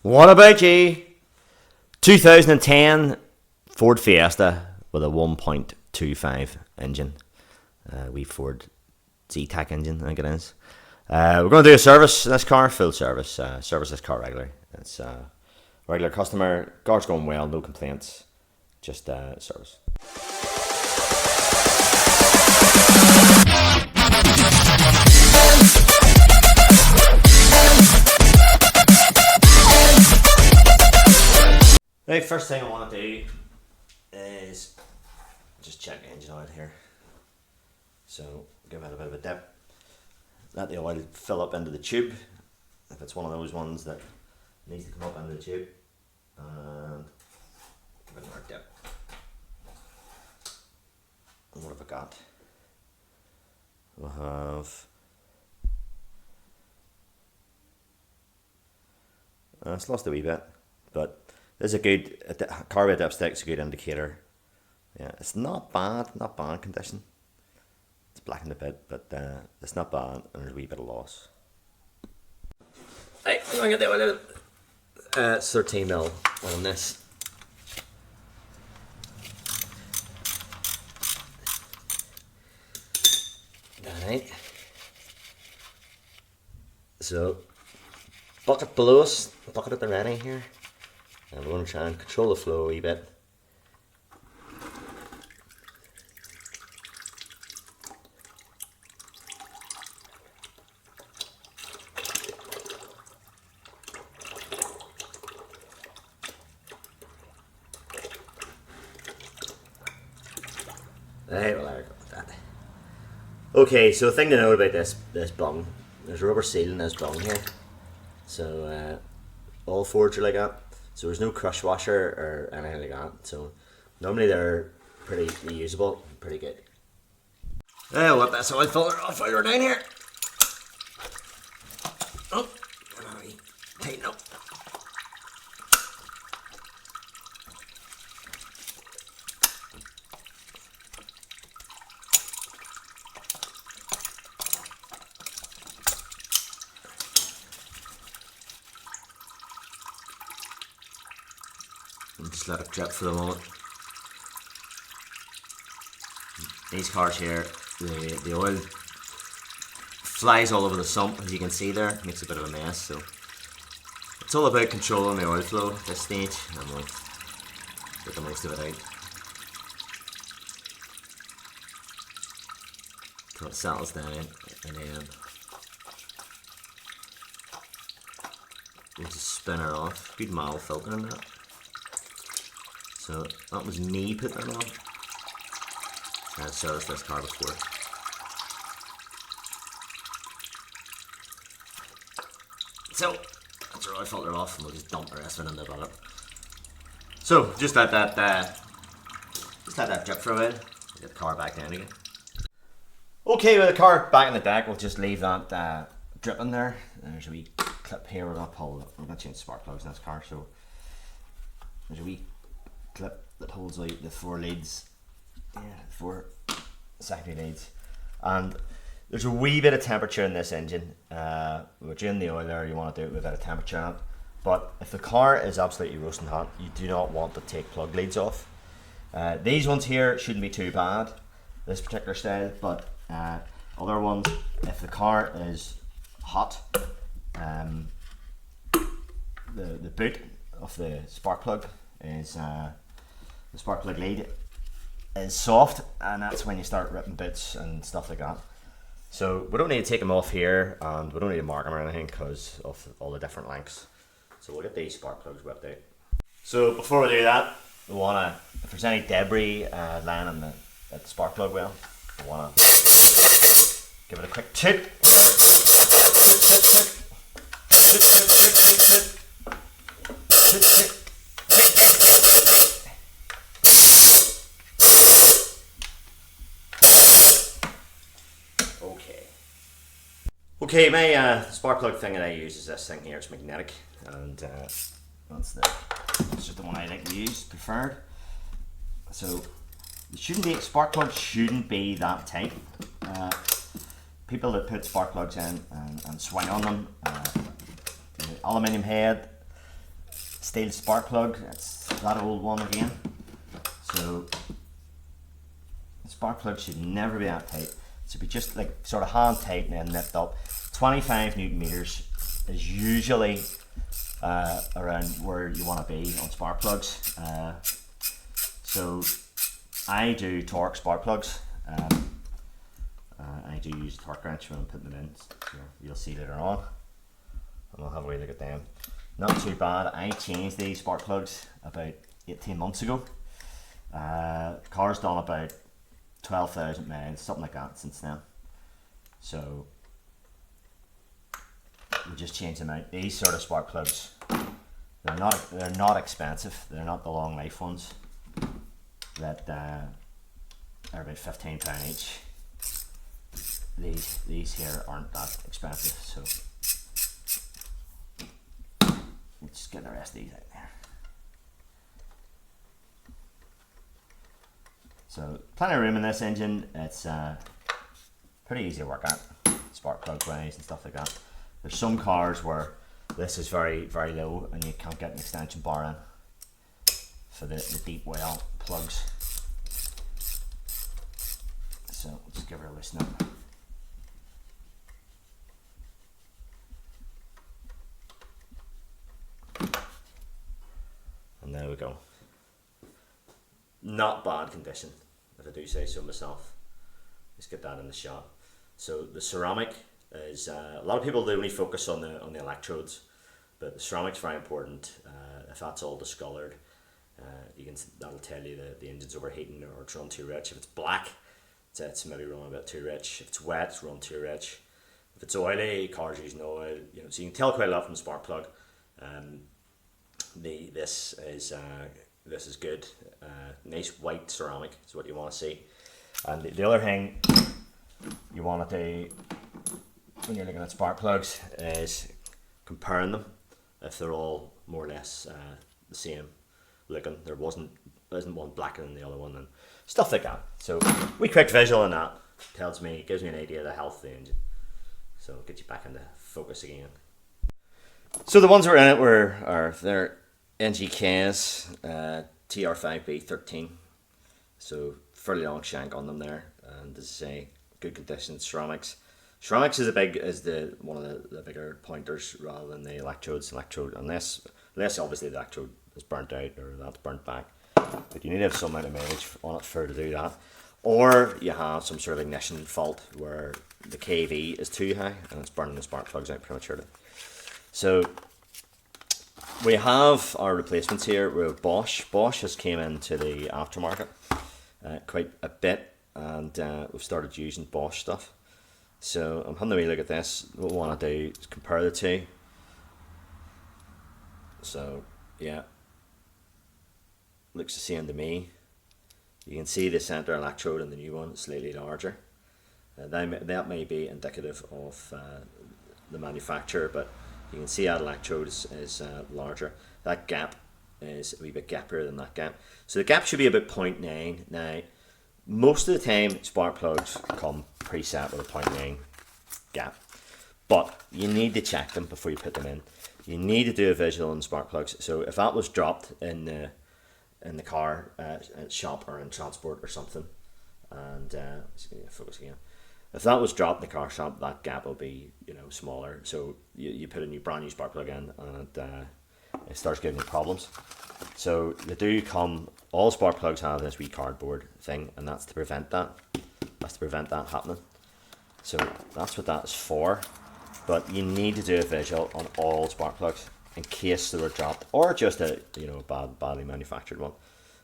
What about you? 2010 Ford Fiesta with a 1.25 engine. We Ford Zetec engine, I think it is. We're going to do a service in this car, full service. Service this car regularly. It's regular customer. Car's going well, no complaints. Just service. Right, first thing I want to do is just check the engine oil here. So give it a bit of a dip. Let the oil fill up into the tube. If it's one of those ones that needs to come up into the tube, and give it another dip. And what have I got? We'll have it's lost a wee bit, but this is a good carburetor dipstick's a good indicator. Yeah, it's not bad condition. It's blackened a bit, but it's not bad, and there's a wee bit of loss. Right, I'm gonna get the oil out. It's 13mm on this. Right. So, bucket below us, bucket at the ready here. And we're going to try and control the flow a wee bit. Right, well, there we go with that. Okay, so the thing to know about this bung, there's a rubber seal in this bung here. So all Fords are like that. So there's no crush washer or anything like that. So normally they're pretty reusable, pretty good. I'll let this oil filter off while we're down here. Oh, tighten up. And just let it drip for the moment. These cars here, the oil flies all over the sump, as you can see there, makes a bit of a mess. So it's all about controlling the oil flow at this stage, and we'll get the most of it out until it settles down, and then we'll just spin her off. Good mild filter in that. So that was me putting it on. I've serviced this car before. So that's our oil filter off, and we'll just dump the rest of it in the bottom. So just let that drip for a while. Get the car back down again. Okay, with the car back in the deck, we'll just leave that dripping there. And there's a wee clip here. We're gonna change spark plugs in this car, so there's a wee clip that holds out the 4 leads, four secondary leads, and there's a wee bit of temperature in this engine. We're doing the oil there, you want to do it with a bit of temperature on it, but if the car is absolutely roasting hot, you do not want to take plug leads off. These ones here shouldn't be too bad, this particular style, but other ones, if the car is hot, the boot of the spark plug is the spark plug lead is soft, and that's when you start ripping bits and stuff like that. So we don't need to take them off here, and we don't need to mark them or anything because of all the different lengths. So we'll get these spark plugs whipped out. So before we do that, we want to, if there's any debris lying at the spark plug well, we want to give it a quick toot. Okay, my spark plug thing that I use is this thing here. It's magnetic, and that's just the one I like to use, preferred. So spark plugs shouldn't be that tight. People that put spark plugs in and swing on them, the aluminium head steel spark plug. It's that old one again. So the spark plug should never be that tight. It should be just like sort of hand tight and then nipped up. 25 Newton meters is usually around where you want to be on spark plugs. So I do torque spark plugs. I do use a torque wrench when I'm putting them in. So you'll see later on. And we'll have a wee look at them. Not too bad. I changed these spark plugs about 18 months ago. The car's done about 12,000 miles, something like that since then. So we just changed them out. These sort of spark plugs, they're not expensive. They're not the long life ones that are about £15 each. These here aren't that expensive, so we'll just get the rest of these out there. So plenty of room in this engine. It's pretty easy to work at, spark plug wise and stuff like that. There's some cars where this is very, very low and you can't get an extension bar in for the deep well plugs. So we'll just give her a loosen up. And there we go. Not bad condition, if I do say so myself. Let's get that in the shot. So the ceramic is a lot of people do only focus on the electrodes, but the ceramic's very important. If that's all discolored, that'll tell you that the engine's overheating or it's run too rich. If it's black, it's maybe running a bit too rich. If it's wet, it's run too rich. If it's oily, cars using oil. So you can tell quite a lot from the spark plug. This is good. Nice white ceramic is what you want to see. And the other thing you want to do when you're looking at spark plugs is comparing them. If they're all more or less the same looking, isn't one blacker than the other one, and stuff like that. So we quick visual on that gives me an idea of the health of the engine. So I'll get you back into focus again. So the ones that are in it they're NGKs, TR5B13. So fairly long shank on them there, and as I say, good condition ceramics. Ceramics is one of the bigger pointers rather than the electrodes. Unless obviously the electrode is burnt out or that's burnt back, but you need to have some amount of mileage on it to do that, or you have some sort of ignition fault where the kV is too high and it's burning the spark plugs out prematurely. So we have our replacements here. We have Bosch. Bosch has came into the aftermarket quite a bit, and we've started using Bosch stuff. So I'm having a wee look at this. What we want to do is compare the two. So yeah, looks the same to me. You can see the center electrode in the new one is slightly larger. That may be indicative of the manufacturer, but you can see that electrode is larger. That gap is a wee bit gappier than that gap. So the gap should be about 0.9. Now, most of the time spark plugs come preset with a 0.9 gap, but you need to check them before you put them in. You need to do a visual on spark plugs. So if that was dropped in the car shop or in transport or something, and let's focus again. If that was dropped in the car shop, that gap will be smaller. So you put a brand new spark plug in, and it starts giving you problems. So they do come. All spark plugs have this wee cardboard thing, and that's to prevent that. That's to prevent that happening. So that's what that's for. But you need to do a visual on all spark plugs in case they were dropped, or just a badly manufactured one.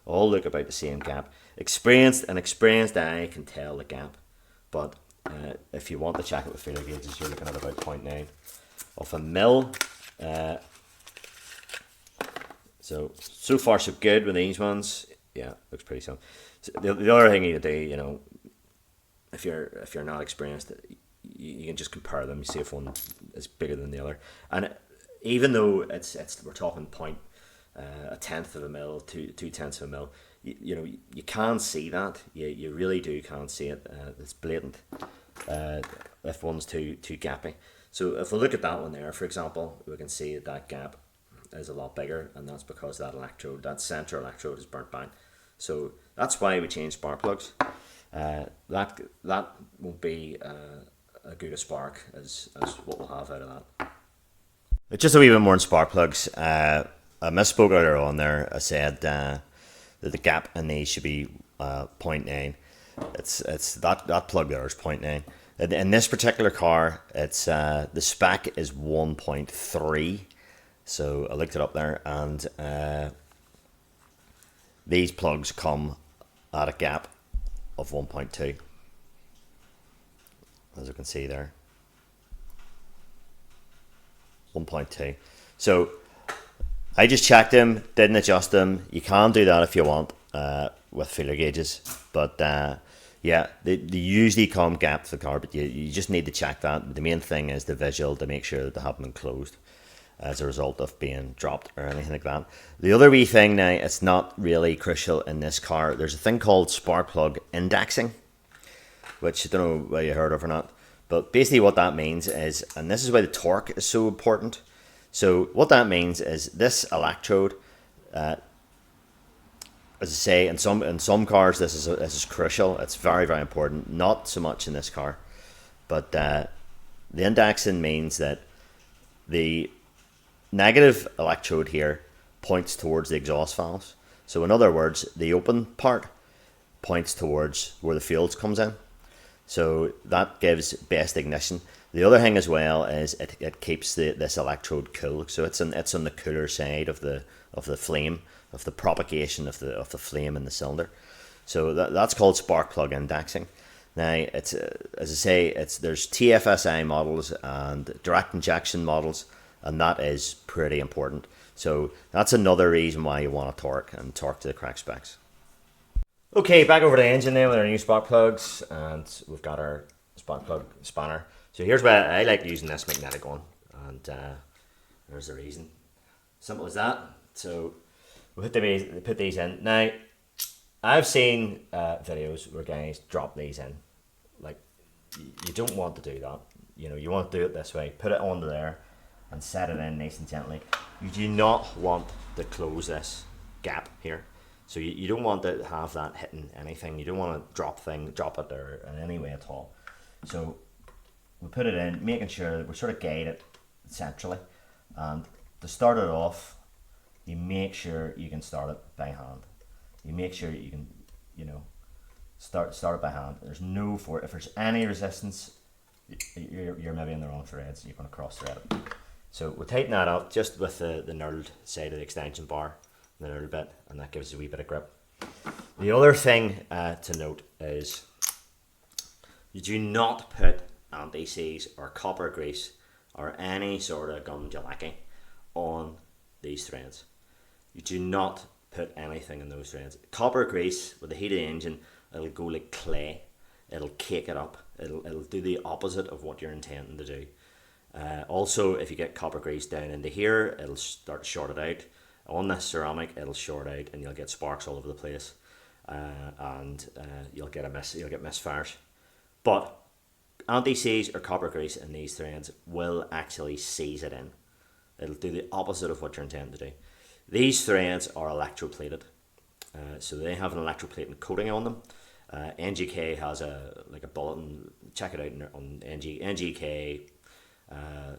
All look about the same gap. An experienced eye can tell the gap, but if you want to check it with feeler gauges, you're looking at about 0.9 of a mil. So far so good with these ones. Yeah, looks pretty sound. So the other thing you need to do, if you're not experienced, you can just compare them. You see if one is bigger than the other, and even though we're talking a tenth of a mil, two tenths of a mil, you can see that. You really do can't see it. It's blatant if one's too gappy. So if we look at that one there, for example, we can see that gap is a lot bigger, and that's because that electrode, that center electrode, is burnt back. So that's why we change spark plugs. That won't be a good a spark as what we'll have out of that. But just a wee bit more on spark plugs. I misspoke earlier on there. I said that the gap in these should be 0.9. It's that plug there is 0.9. In this particular car, it's the spec is 1.3. So I looked it up there, and these plugs come at a gap of 1.2, as you can see there. 1.2. So I just checked them, didn't adjust them. You can do that if you want with feeler gauges, but yeah, they usually come gap for the car, but you just need to check that. The main thing is the visual to make sure that they haven't been closed as a result of being dropped or anything like that. The other wee thing now, it's not really crucial in this car. There's a thing called spark plug indexing, which I don't know whether you heard of or not. But basically what that means is, and this is why the torque is so important. So what that means is this electrode, as I say, in some cars this is crucial. It's very, very important. Not so much in this car, but the indexing means that the negative electrode here points towards the exhaust valves. So in other words, the open part points towards where the fuels comes in. So that gives best ignition. The other thing as well is it keeps this electrode cool. So it's on the cooler side of the flame, of the propagation of the flame in the cylinder. So that's called spark plug indexing. Now it's as I say, there's TFSI models and direct injection models, and that is pretty important. So that's another reason why you want to torque to the correct specs. Okay, back over the engine now with our new spark plugs, and we've got our spark plug spanner. So here's where I like using this magnetic one, and there's the reason. Simple as that. So we put these in. Now, I've seen videos where guys drop these in. Like, you don't want to do that. You know, you want to do it this way. Put it onto there and set it in nice and gently. You do not want to close this gap here. So you don't want to have that hitting anything. You don't want to drop it there in any way at all. So we put it in, making sure that we sort of guide it centrally. And to start it off, you make sure you can start it by hand. You make sure you can, start it by hand. There's no if there's any resistance, you're maybe in the wrong threads. You're going to cross thread it. So we'll tighten that up just with the knurled side of the extension bar, the knurled bit, and that gives us a wee bit of grip. The other thing to note is you do not put anti-seize or copper grease or any sort of gum jalaki on these threads. You do not put anything in those threads. Copper grease, with the heat of the engine, it'll go like clay. It'll cake it up. It'll do the opposite of what you're intending to do. Also, if you get copper grease down into here, it'll start to short it out. On this ceramic, it'll short out, and you'll get sparks all over the place, and you'll get misfires. But anti-seize or copper grease in these threads will actually seize it in. It'll do the opposite of what you're intending to do. These threads are electroplated, so they have an electroplating coating on them. NGK has a bulletin. Check it out on NGK.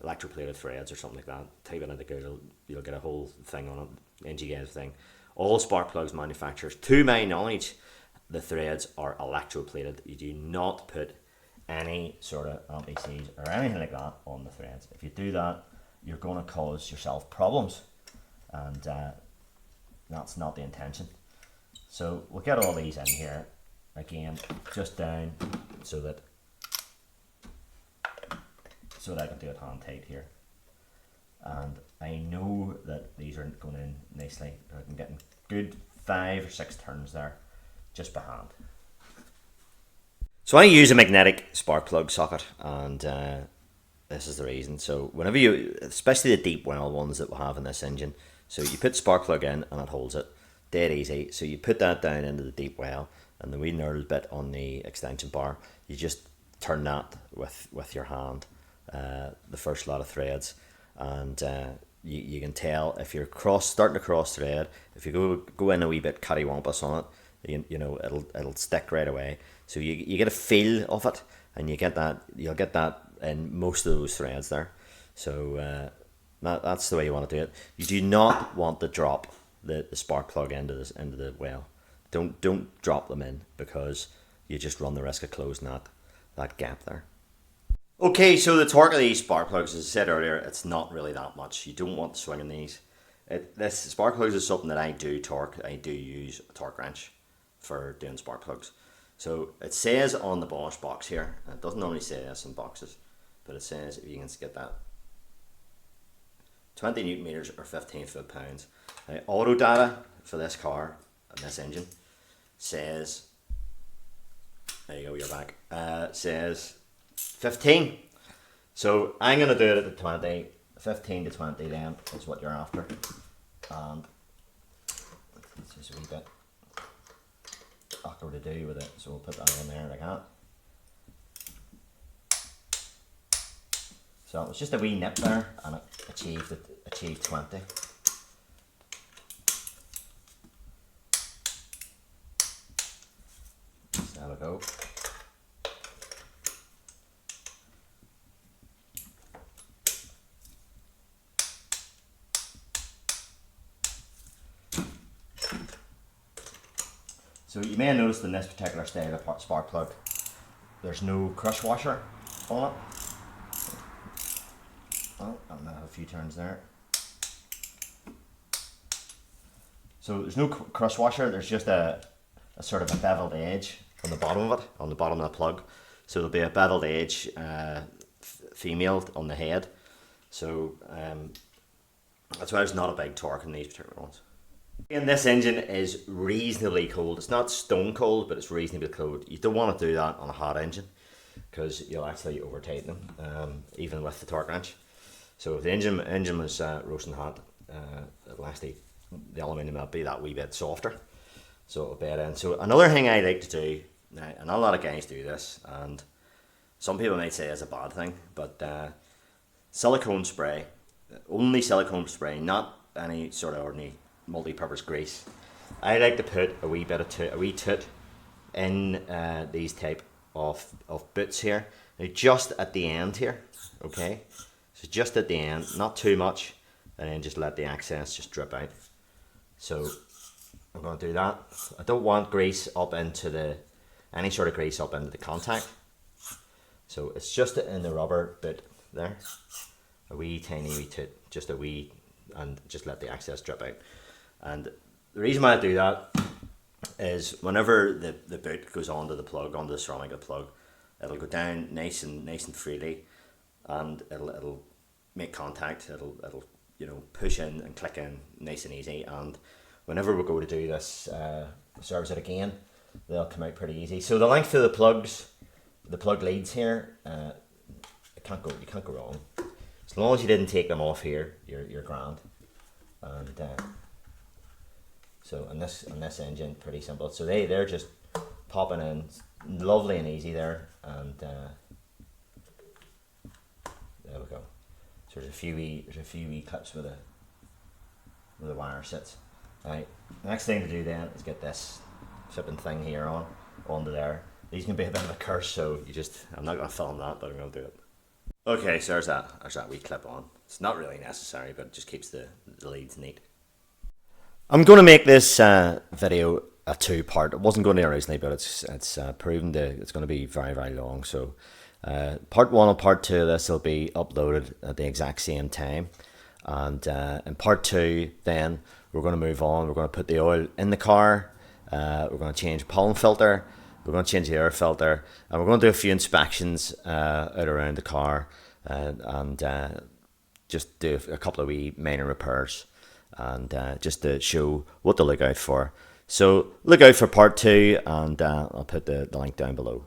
Electroplated threads or something like that. Type it into Google, you'll get a whole thing on it. NGK thing. All spark plugs manufacturers, to my knowledge, the threads are electroplated. You do not put any sort of anti-seize or anything like that on the threads. If you do that, you're going to cause yourself problems, and that's not the intention. So we'll get all these in here again, just down so that I can do it hand tight here. And I know that these are going in nicely. I'm getting good 5 or 6 turns there, just by hand. So I use a magnetic spark plug socket, and this is the reason. So whenever especially the deep well ones that we have in this engine, so you put spark plug in and it holds it, dead easy. So you put that down into the deep well, and the wee knurled bit on the extension bar, you just turn that with your hand, the first lot of threads, and you can tell if you're starting to cross thread. If you go in a wee bit cattywampus on it, you know it'll stick right away. So you get a feel of it, and you'll get that in most of those threads there. So that's the way you want to do it. You do not want to drop the spark plug into the well. Don't drop them in, because you just run the risk of closing that gap there. Okay, so the torque of these spark plugs, as I said earlier, it's not really that much. You don't want to swing in these. This spark plugs is something that I do torque. I do use a torque wrench for doing spark plugs. So it says on the Bosch box here, it doesn't normally say this in boxes, but it says, if you can get that, 20 newton meters or 15 foot-pounds. Auto data for this car and this engine says, there you go, you're back, says 15. So I'm going to do it at the 20. 15 to 20 then is what you're after. And it's just a wee bit awkward to do with it, so we'll put that in there like that. So it was just a wee nip there, and it achieved 20. So there we go. So you may have noticed in this particular style of spark plug, there's no crush washer on it. Oh, I'm going to have a few turns there. So there's no crush washer, there's just a sort of a beveled edge on the bottom of it, on the bottom of the plug. So there'll be a beveled edge, female on the head. So that's why there's not a big torque in these particular ones. And this engine is reasonably cold. It's not stone cold, but it's reasonably cold. You don't want to do that on a hot engine, because you'll actually over tighten them, even with the torque wrench. So if the engine was roasting hot, it'll actually, the aluminium will be that wee bit softer, so it'll bed in. So another thing I like to do, now, and not a lot of guys do this, and some people might say it's a bad thing, but silicone spray, only silicone spray, not any sort of ordinary multi-purpose grease. I like to put a wee toot in these type of boots here, now just at the end here, okay? So just at the end, not too much, and then just let the excess just drip out. So I'm going to do that. I don't want grease up into any sort of grease up into the contact. So it's just in the rubber bit there, a wee tiny wee toot, just a wee, and just let the excess drip out. And the reason why I do that is whenever the boot goes onto the plug, onto the ceramic of the plug, it'll go down nice and freely, and it'll make contact. It'll you know, push in and click in nice and easy. And whenever we go to do this, service it again, they'll come out pretty easy. So the length of the plugs, the plug leads here, you can't go wrong. As long as you didn't take them off here, you're grand. And so on this engine, pretty simple. So they're just popping in, lovely and easy there, and there we go. So there's a few wee clips where the wire sits. Right. Next thing to do then is get this flipping thing here onto there. These can be a bit of a curse, so I'm not going to film that, but I'm going to do it. Okay, so there's that wee clip on. It's not really necessary, but it just keeps the leads neat. I'm going to make this video a two-part. It wasn't going to originally, but it's proven it's going to be very, very long. So part one and part two of this will be uploaded at the exact same time. And in part two, then we're going to move on. We're going to put the oil in the car. We're going to change pollen filter. We're going to change the air filter, and we're going to do a few inspections out around the car, and just do a couple of wee minor repairs, and just to show what to look out for. So look out for part two, and I'll put the link down below.